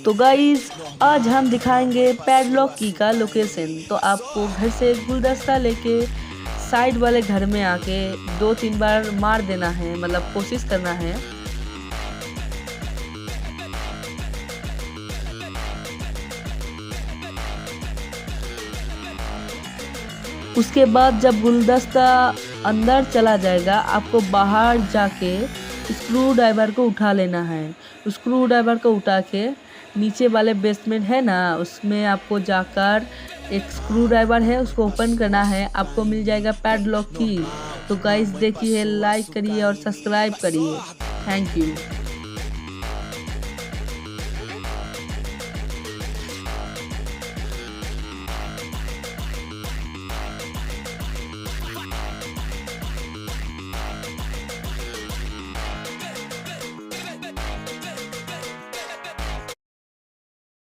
तो गाइस आज हम दिखाएंगे पैडलॉक की का लोकेशन। तो आपको घर से गुलदस्ता लेके साइड वाले घर में आके 2-3 बार मार देना है, मतलब कोशिश करना है। उसके बाद जब गुलदस्ता अंदर चला जाएगा, आपको बाहर जाके स्क्रू ड्राइवर को उठा लेना है। स्क्रू ड्राइवर को उठा के नीचे वाले बेसमेंट है ना, उसमें आपको जाकर एक स्क्रू ड्राइवर है, उसको ओपन करना है। आपको मिल जाएगा पैडलॉक की। तो गाइस देखिए, लाइक करिए और सब्सक्राइब करिए। Thank you.